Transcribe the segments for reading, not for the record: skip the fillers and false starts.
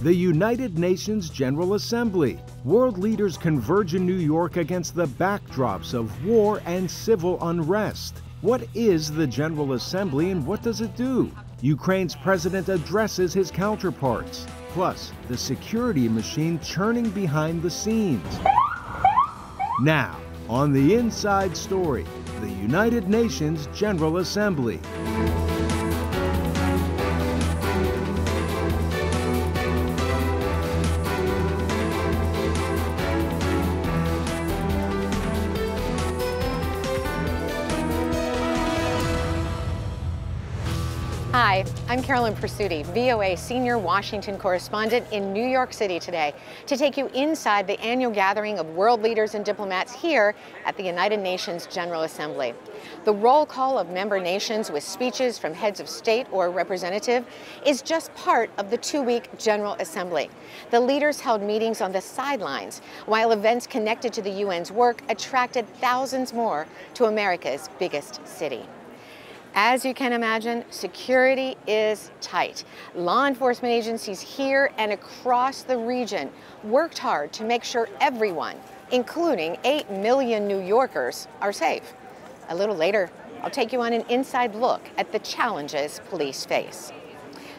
The United Nations General Assembly. World leaders converge in New York against the backdrops of war and civil unrest. What is the General Assembly and what does it do? Ukraine's president addresses his counterparts. Plus, the security machine churning behind the scenes. Now, on the Inside Story, the United Nations General Assembly. Hi, I'm Carolyn Pursuti, VOA Senior Washington Correspondent in New York City today to take you inside the annual gathering of world leaders and diplomats here at the United Nations General Assembly. The roll call of member nations with speeches from heads of state or representative is just part of the two-week General Assembly. The leaders held meetings on the sidelines, while events connected to the UN's work attracted thousands more to America's biggest city. As you can imagine, security is tight. Law enforcement agencies here and across the region worked hard to make sure everyone, including 8 million New Yorkers, are safe. A little later, I'll take you on an inside look at the challenges police face.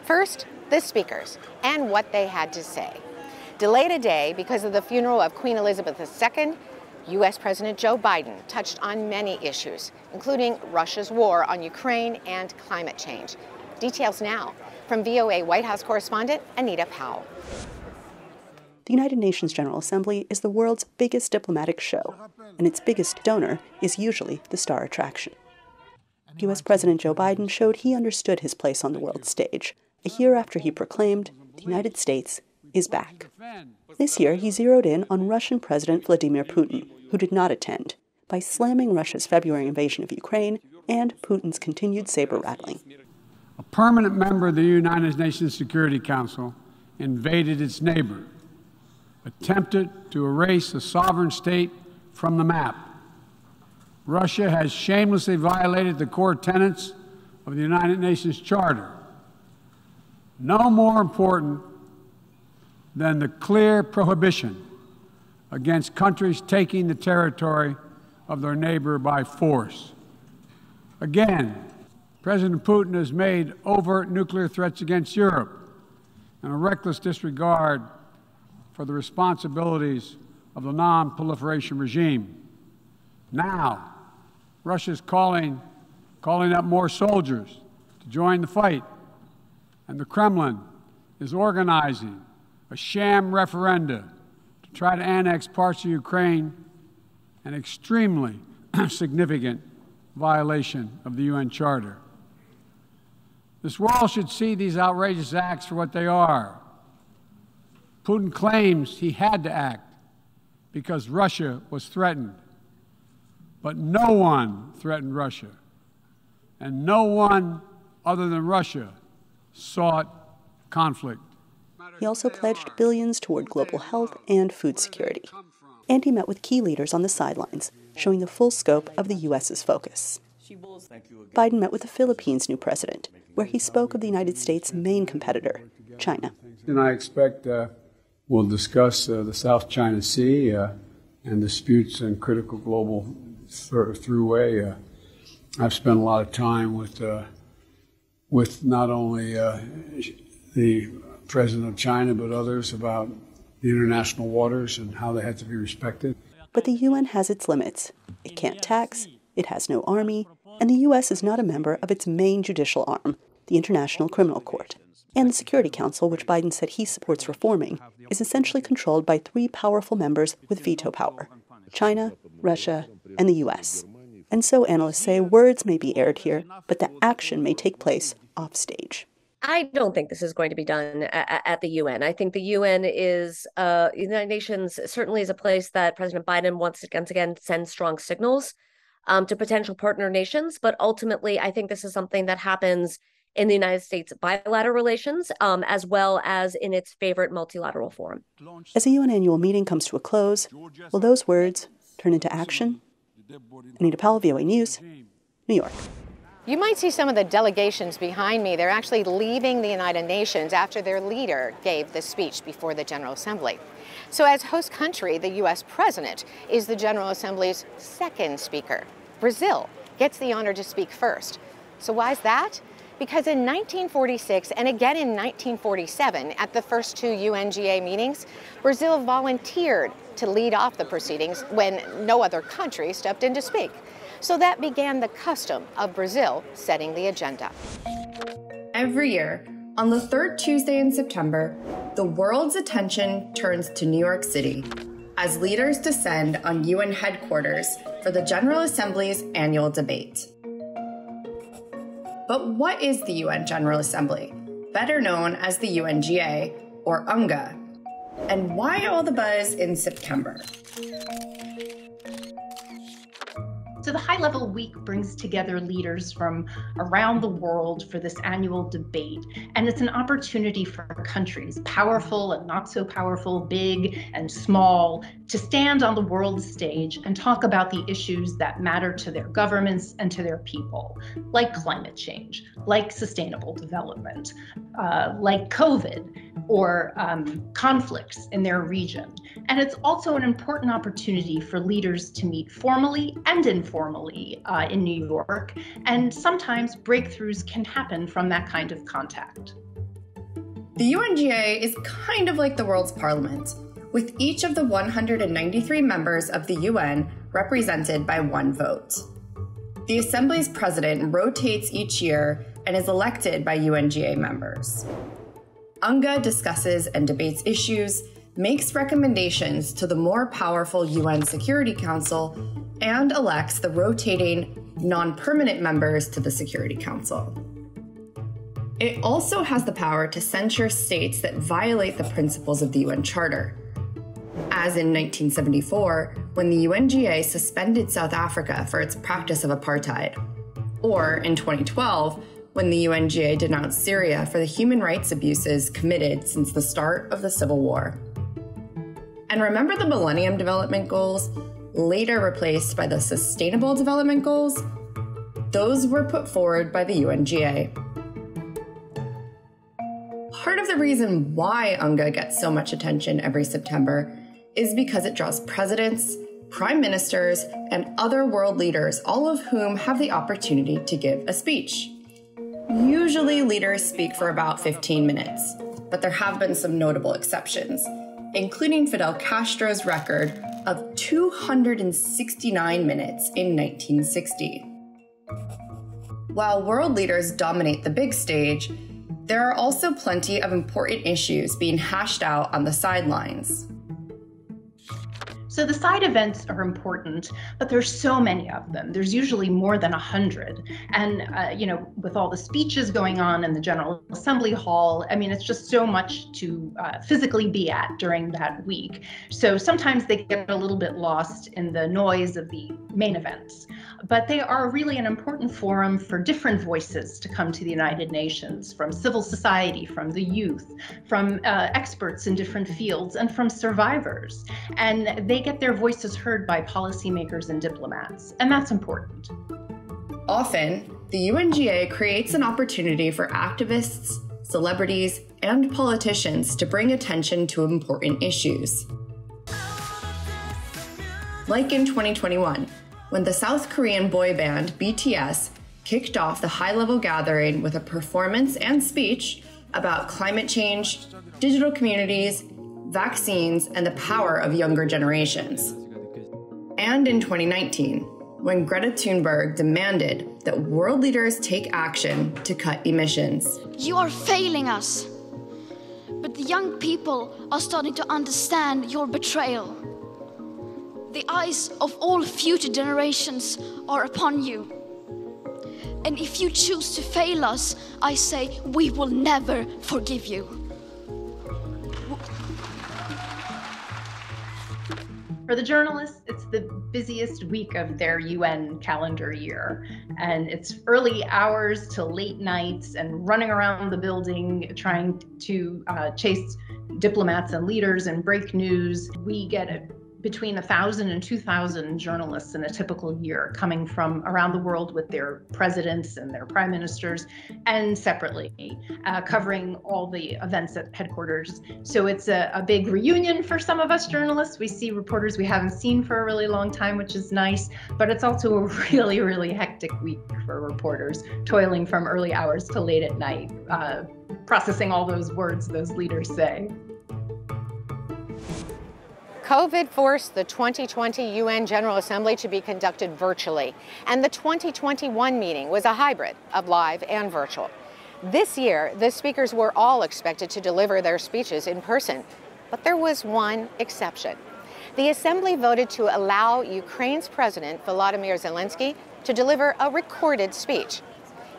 First, the speakers and what they had to say. Delayed a day because of the funeral of Queen Elizabeth II, U.S. President Joe Biden touched on many issues, including Russia's war on Ukraine and climate change. Details now from VOA White House correspondent Anita Powell. The United Nations General Assembly is the world's biggest diplomatic show, and its biggest donor is usually the star attraction. U.S. President Joe Biden showed he understood his place on the world stage, a year after he proclaimed the United States is back. This year, he zeroed in on Russian President Vladimir Putin, who did not attend, by slamming Russia's February invasion of Ukraine and Putin's continued saber-rattling. A permanent member of the United Nations Security Council invaded its neighbor, attempted to erase a sovereign state from the map. Russia has shamelessly violated the core tenets of the United Nations Charter. No more important than the clear prohibition against countries taking the territory of their neighbor by force. Again, President Putin has made overt nuclear threats against Europe and a reckless disregard for the responsibilities of the non-proliferation regime. Now, Russia's calling up more soldiers to join the fight, and the Kremlin is organizing a sham referenda to try to annex parts of Ukraine, an extremely significant violation of the UN Charter. This world should see these outrageous acts for what they are. Putin claims he had to act because Russia was threatened. But no one threatened Russia, and no one other than Russia sought conflict. He also pledged billions toward global health and food security. And he met with key leaders on the sidelines, showing the full scope of the U.S.'s focus. Biden met with the Philippines' new president, where he spoke of the United States' main competitor, China. And I expect we'll discuss the South China Sea and disputes and critical global throughway. I've spent a lot of time with not only the President of China, but others about the international waters and how they have to be respected. But the UN has its limits. It can't tax, it has no army, and the U.S. is not a member of its main judicial arm, the International Criminal Court. And the Security Council, which Biden said he supports reforming, is essentially controlled by 3 powerful members with veto power: China, Russia, and the U.S. And so analysts say words may be aired here, but the action may take place offstage. I don't think this is going to be done at the UN. I think the UN is, the United Nations certainly is a place that President Biden wants to once again send strong signals to potential partner nations. But ultimately, I think this is something that happens in the United States bilateral relations, as well as in its favorite multilateral forum. As the UN annual meeting comes to a close, will those words turn into action? Anita Powell, VOA News, New York. You might see some of the delegations behind me. They're actually leaving the United Nations after their leader gave the speech before the General Assembly. So as host country, the U.S. President is the General Assembly's second speaker. Brazil gets the honor to speak first. So why is that? Because in 1946 and again in 1947, at the first two UNGA meetings, Brazil volunteered to lead off the proceedings when no other country stepped in to speak. So that began the custom of Brazil setting the agenda. Every year, on the third Tuesday in September, the world's attention turns to New York City as leaders descend on UN headquarters for the General Assembly's annual debate. But what is the UN General Assembly, better known as the UNGA or UNGA? And why all the buzz in September? So the high-level week brings together leaders from around the world for this annual debate, and it's an opportunity for countries, powerful and not so powerful, big and small, to stand on the world stage and talk about the issues that matter to their governments and to their people, like climate change, like sustainable development, like COVID, or conflicts in their region. And it's also an important opportunity for leaders to meet formally and informally in New York, and sometimes breakthroughs can happen from that kind of contact. The UNGA is kind of like the world's parliament, with each of the 193 members of the UN represented by one vote. The Assembly's president rotates each year and is elected by UNGA members. UNGA discusses and debates issues, makes recommendations to the more powerful UN Security Council, and elects the rotating, non-permanent members to the Security Council. It also has the power to censure states that violate the principles of the UN Charter, as in 1974, when the UNGA suspended South Africa for its practice of apartheid, or in 2012, when the UNGA denounced Syria for the human rights abuses committed since the start of the Civil War. And remember the Millennium Development Goals, later replaced by the Sustainable Development Goals? Those were put forward by the UNGA. Part of the reason why UNGA gets so much attention every September is because it draws presidents, prime ministers, and other world leaders, all of whom have the opportunity to give a speech. Usually leaders speak for about 15 minutes, but there have been some notable exceptions, including Fidel Castro's record of 269 minutes in 1960. While world leaders dominate the big stage, there are also plenty of important issues being hashed out on the sidelines. So the side events are important, but there's so many of them. There's usually more than 100. And, with all the speeches going on in the General Assembly Hall, I mean, it's just so much to physically be at during that week. So sometimes they get a little bit lost in the noise of the main events. But they are really an important forum for different voices to come to the United Nations, from civil society, from the youth, from experts in different fields, and from survivors. And they get their voices heard by policymakers and diplomats, and that's important. Often, the UNGA creates an opportunity for activists, celebrities, and politicians to bring attention to important issues. Like in 2021, when the South Korean boy band BTS kicked off the high-level gathering with a performance and speech about climate change, digital communities, vaccines, and the power of younger generations. And in 2019, when Greta Thunberg demanded that world leaders take action to cut emissions. You are failing us, but the young people are starting to understand your betrayal. The eyes of all future generations are upon you. And if you choose to fail us, I say we will never forgive you. For the journalists, it's the busiest week of their UN calendar year. And it's early hours to late nights and running around the building trying to chase diplomats and leaders and break news. We get a between 1,000 and 2,000 journalists in a typical year coming from around the world with their presidents and their prime ministers, and separately covering all the events at headquarters. So it's a big reunion for some of us journalists. We see reporters we haven't seen for a really long time, which is nice, but it's also a really, really hectic week for reporters, toiling from early hours to late at night, processing all those words those leaders say. COVID forced the 2020 UN General Assembly to be conducted virtually, and the 2021 meeting was a hybrid of live and virtual. This year, the speakers were all expected to deliver their speeches in person, but there was one exception. The Assembly voted to allow Ukraine's President Volodymyr Zelensky to deliver a recorded speech.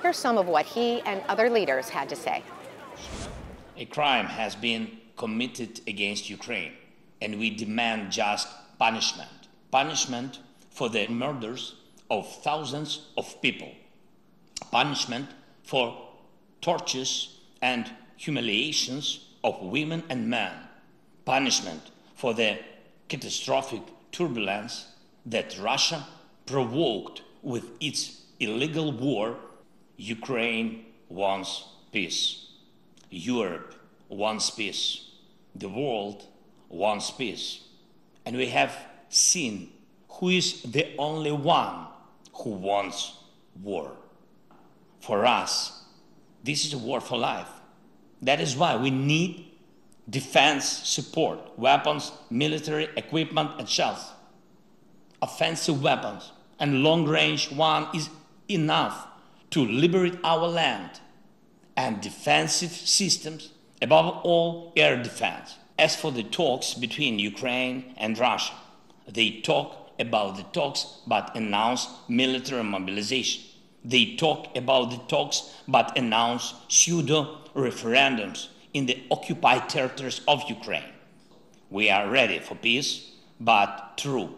Here's some of what he and other leaders had to say. A crime has been committed against Ukraine, and we demand just punishment. Punishment for the murders of thousands of people. Punishment for tortures and humiliations of women and men. Punishment for the catastrophic turbulence that Russia provoked with its illegal war. Ukraine wants peace. Europe wants peace. The world wants peace. And we have seen who is the only one who wants war. For us, this is a war for life. That is why we need defense support, weapons, military equipment, and shells. Offensive weapons and long-range one is enough to liberate our land, and defensive systems, above all air defense. As for the talks between Ukraine and Russia, they talk about the talks but announce military mobilization. They talk about the talks but announce pseudo-referendums in the occupied territories of Ukraine. We are ready for peace, but true,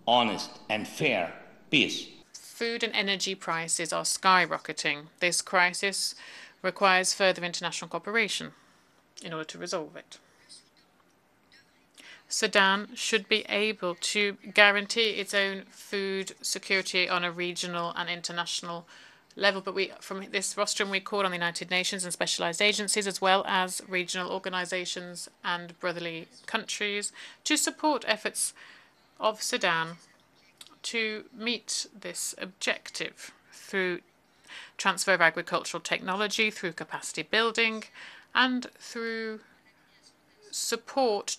honest, and fair peace. Food and energy prices are skyrocketing. This crisis requires further international cooperation in order to resolve it. Sudan should be able to guarantee its own food security on a regional and international level, but from this rostrum we call on the United Nations and specialized agencies, as well as regional organizations and brotherly countries, to support efforts of Sudan to meet this objective through transfer of agricultural technology, through capacity building, and through support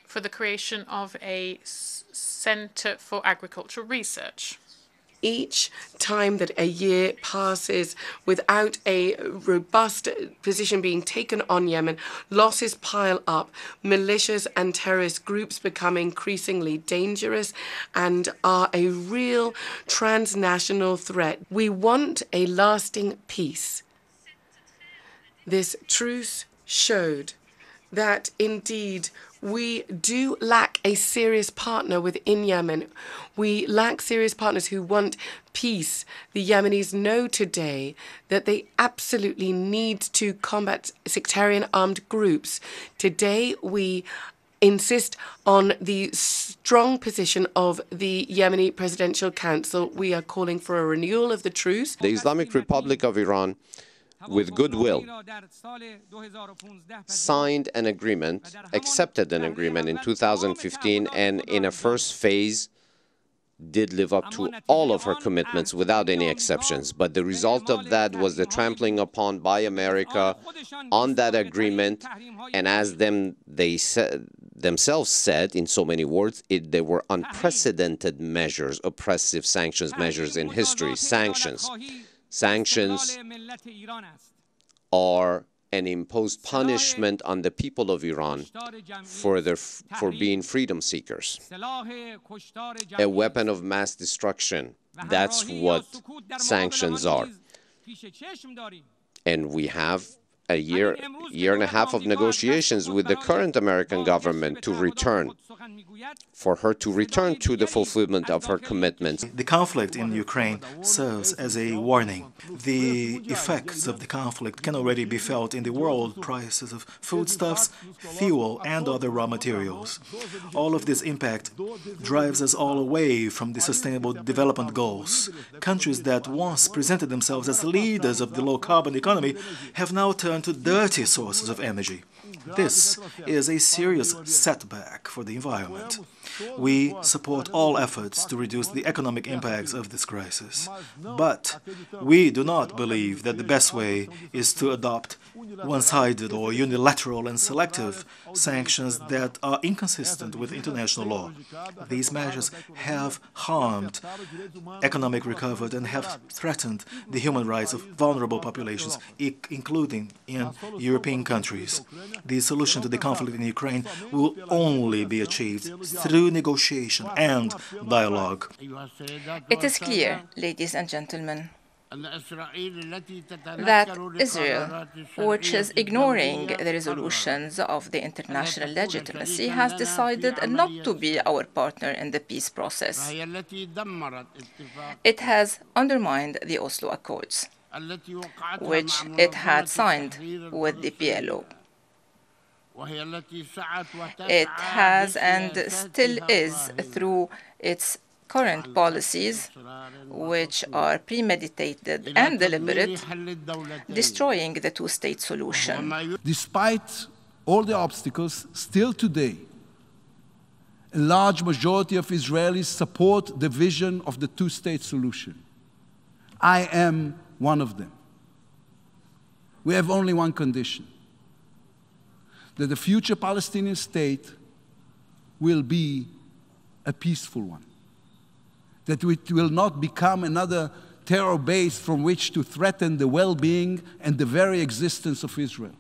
for the creation of a center for agricultural research. Each time that a year passes without a robust position being taken on Yemen, losses pile up, militias and terrorist groups become increasingly dangerous and are a real transnational threat. We want a lasting peace. This truce showed that indeed we do lack a serious partner within Yemen. We lack serious partners who want peace. The Yemenis know today that they absolutely need to combat sectarian armed groups. Today we insist on the strong position of the Yemeni Presidential Council. We are calling for a renewal of the truce. The Islamic Republic of Iran, with goodwill, signed an agreement, accepted an agreement in 2015, and in a first phase did live up to all of her commitments without any exceptions. But the result of that was the trampling upon by America on that agreement, and as they themselves said in so many words, they were unprecedented measures, oppressive sanctions measures in history. Sanctions are an imposed punishment on the people of Iran for being freedom seekers. A weapon of mass destruction. That's what sanctions are. And we have a year and a half of negotiations with the current American government to return for her to return to the fulfillment of her commitments. The conflict in Ukraine serves as a warning. The effects of the conflict can already be felt in the world prices of foodstuffs, fuel, and other raw materials. All of this impact drives us all away from the sustainable development goals. Countries that once presented themselves as leaders of the low-carbon economy have now turned to dirty sources of energy. This is a serious setback for the environment. We support all efforts to reduce the economic impacts of this crisis. But we do not believe that the best way is to adopt one-sided or unilateral and selective sanctions that are inconsistent with international law. These measures have harmed economic recovery and have threatened the human rights of vulnerable populations, including in European countries. The solution to the conflict in Ukraine will only be achieved through negotiation and dialogue. It is clear, ladies and gentlemen, that Israel, which is ignoring the resolutions of the international legitimacy, has decided not to be our partner in the peace process. It has undermined the Oslo Accords, which it had signed with the PLO. It has and still is, through its current policies, which are premeditated and deliberate, destroying the two-state solution. Despite all the obstacles, still today, a large majority of Israelis support the vision of the two-state solution. I am one of them. We have only one condition: that the future Palestinian state will be a peaceful one, that it will not become another terror base from which to threaten the well-being and the very existence of Israel,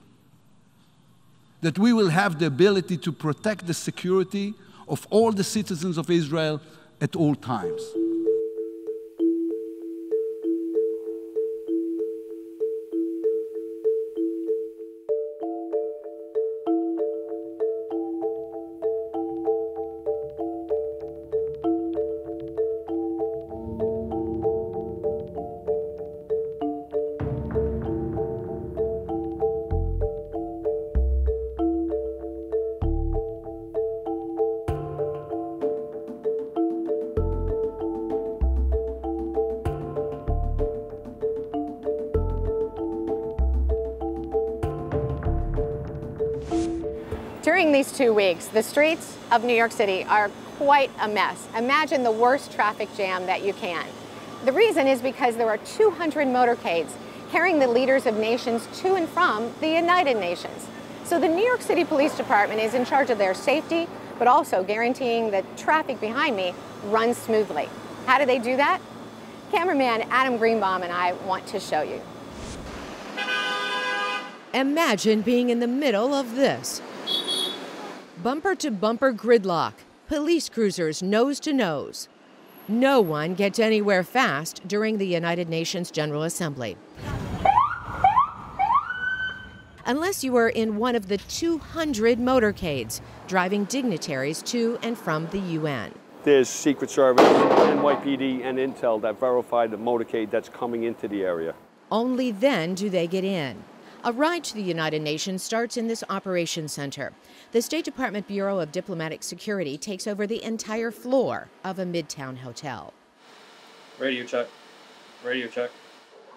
that we will have the ability to protect the security of all the citizens of Israel at all times. During these 2 weeks, the streets of New York City are quite a mess. Imagine the worst traffic jam that you can. The reason is because there are 200 motorcades carrying the leaders of nations to and from the United Nations. So the New York City Police Department is in charge of their safety, but also guaranteeing that traffic behind me runs smoothly. How do they do that? Cameraman Adam Greenbaum and I want to show you. Imagine being in the middle of this. Bumper-to-bumper gridlock, police cruisers nose to nose. No one gets anywhere fast during the United Nations General Assembly. Unless you are in one of the 200 motorcades driving dignitaries to and from the UN. There's Secret Service, NYPD, and Intel that verify the motorcade that's coming into the area. Only then do they get in. A ride to the United Nations starts in this operations center. The State Department Bureau of Diplomatic Security takes over the entire floor of a Midtown hotel. Radio check. Radio check.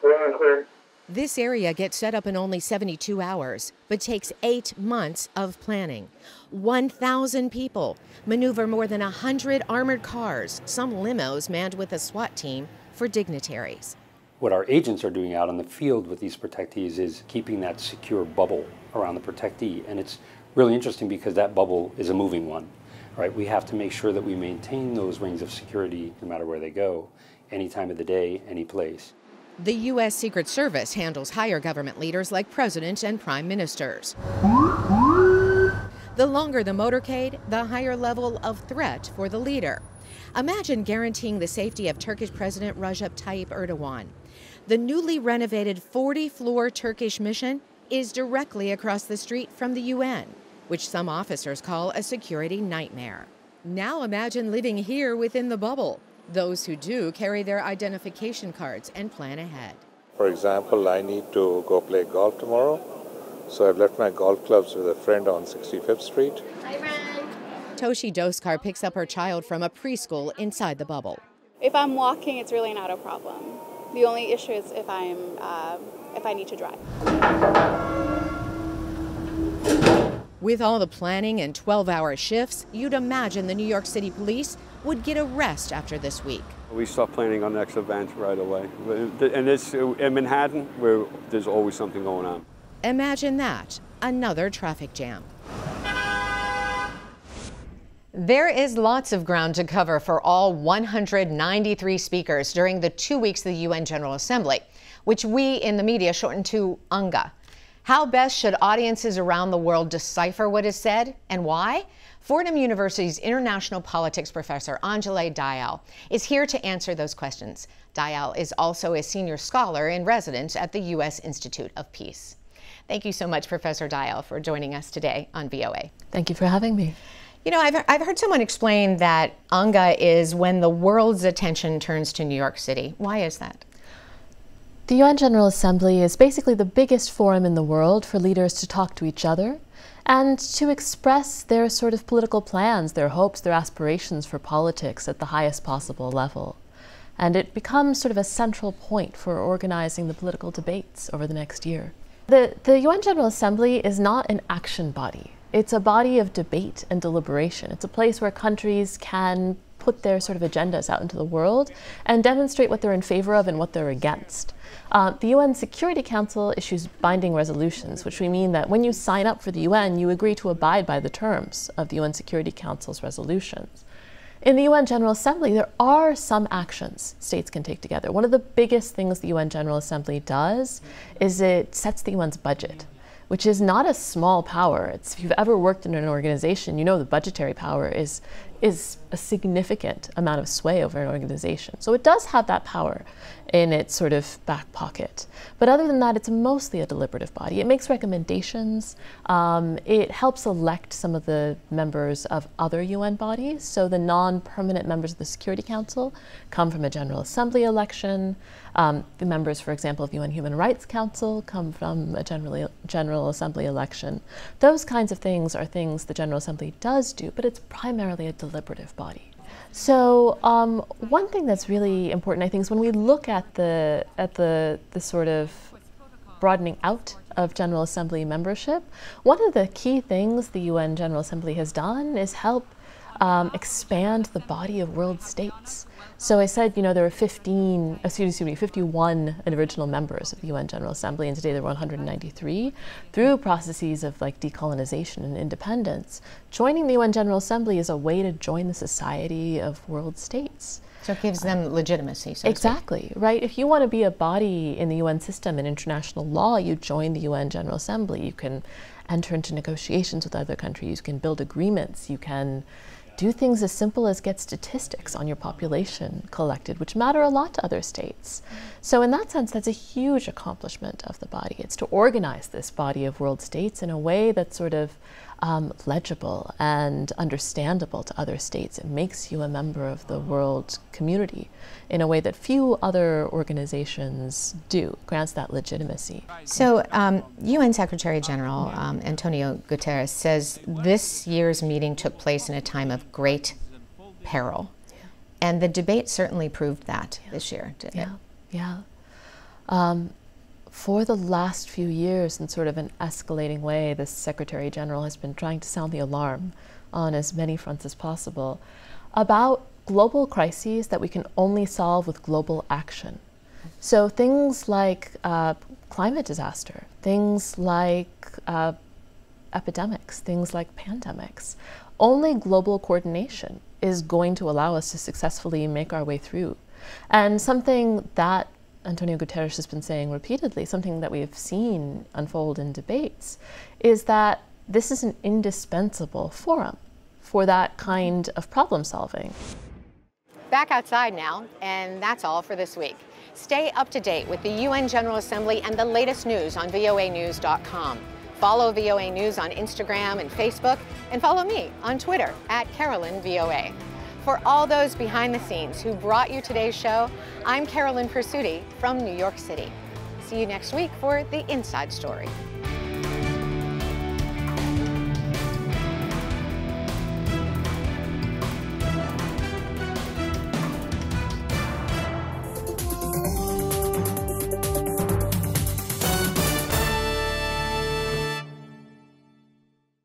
Clear. This area gets set up in only 72 hours, but takes 8 months of planning. 1,000 people maneuver more than 100 armored cars, some limos manned with a SWAT team for dignitaries. What our agents are doing out on the field with these protectees is keeping that secure bubble around the protectee. And it's really interesting because that bubble is a moving one, right? We have to make sure that we maintain those rings of security no matter where they go, any time of the day, any place. The U.S. Secret Service handles higher government leaders like presidents and prime ministers. The longer the motorcade, the higher level of threat for the leader. Imagine guaranteeing the safety of Turkish President Recep Tayyip Erdogan. The newly renovated 40-floor Turkish mission is directly across the street from the UN, which some officers call a security nightmare. Now imagine living here within the bubble. Those who do carry their identification cards and plan ahead. For example, I need to go play golf tomorrow, so I've left my golf clubs with a friend on 65th Street. Hi, Ren. Toshi Doskar picks up her child from a preschool inside the bubble. If I'm walking, it's really not a problem. The only issue is if I need to drive. With all the planning and 12-hour shifts, you'd imagine the New York City Police would get a rest after this week. We start planning our next event right away. And it's in Manhattan, where there's always something going on. Imagine that, another traffic jam. There is lots of ground to cover for all 193 speakers during the 2 weeks of the UN General Assembly, which we in the media shorten to UNGA. How best should audiences around the world decipher what is said and why? Fordham University's international politics professor Anjali Dayal is here to answer those questions. Dayal is also a senior scholar in residence at the U.S. Institute of Peace. Thank you so much, Professor Dayal, for joining us today on VOA. Thank you for having me. You know, I've heard someone explain that UNGA is when the world's attention turns to New York City. Why is that? The UN General Assembly is basically the biggest forum in the world for leaders to talk to each other and to express their sort of political plans, their hopes, their aspirations for politics at the highest possible level. And it becomes sort of a central point for organizing the political debates over the next year. The UN General Assembly is not an action body. It's a body of debate and deliberation. It's a place where countries can put their sort of agendas out into the world and demonstrate what they're in favor of and what they're against. The UN Security Council issues binding resolutions, which we mean that when you sign up for the UN, you agree to abide by the terms of the UN Security Council's resolutions. In the UN General Assembly, there are some actions states can take together. One of the biggest things the UN General Assembly does is it sets the UN's budget, which is not a small power. If you've ever worked in an organization, you know the budgetary power is a significant amount of sway over an organization. So it does have that power in its sort of back pocket. But other than that, it's mostly a deliberative body. It makes recommendations. It helps elect some of the members of other UN bodies. So the non-permanent members of the Security Council come from a General Assembly election. The members, for example, of the UN Human Rights Council come from a General Assembly election. Those kinds of things are things the General Assembly does do, but it's primarily a deliberative body. So one thing that's really important, I think, is when we look at the sort of broadening out of General Assembly membership, one of the key things the UN General Assembly has done is help expand the body of world states. So I said, you know, there were 51 original members of the UN General Assembly, and today there are 193. Through processes of like decolonization and independence, joining the UN General Assembly is a way to join the society of world states. So it gives them legitimacy. So exactly, right? If you want to be a body in the UN system and international law, you join the UN General Assembly. You can enter into negotiations with other countries. You can build agreements. You can do things as simple as get statistics on your population collected, which matter a lot to other states. So in that sense, that's a huge accomplishment of the body. It's to organize this body of world states in a way that's sort of legible and understandable to other states. It makes you a member of the world community in a way that few other organizations do, grants that legitimacy. So UN Secretary General Antonio Guterres says this year's meeting took place in a time of great peril. Yeah. And the debate certainly proved that this year, did it? Yeah. For the last few years, in sort of an escalating way, the Secretary General has been trying to sound the alarm on as many fronts as possible about global crises that we can only solve with global action. So things like climate disaster, things like epidemics, things like pandemics. Only global coordination is going to allow us to successfully make our way through. And something that Antonio Guterres has been saying repeatedly, something that we have seen unfold in debates, is that this is an indispensable forum for that kind of problem solving. Back outside now, and that's all for this week. Stay up to date with the UN General Assembly and the latest news on voanews.com. Follow VOA News on Instagram and Facebook, and follow me on Twitter @CarolynVOA. For all those behind the scenes who brought you today's show, I'm Carolyn Persutti from New York City. See you next week for The Inside Story.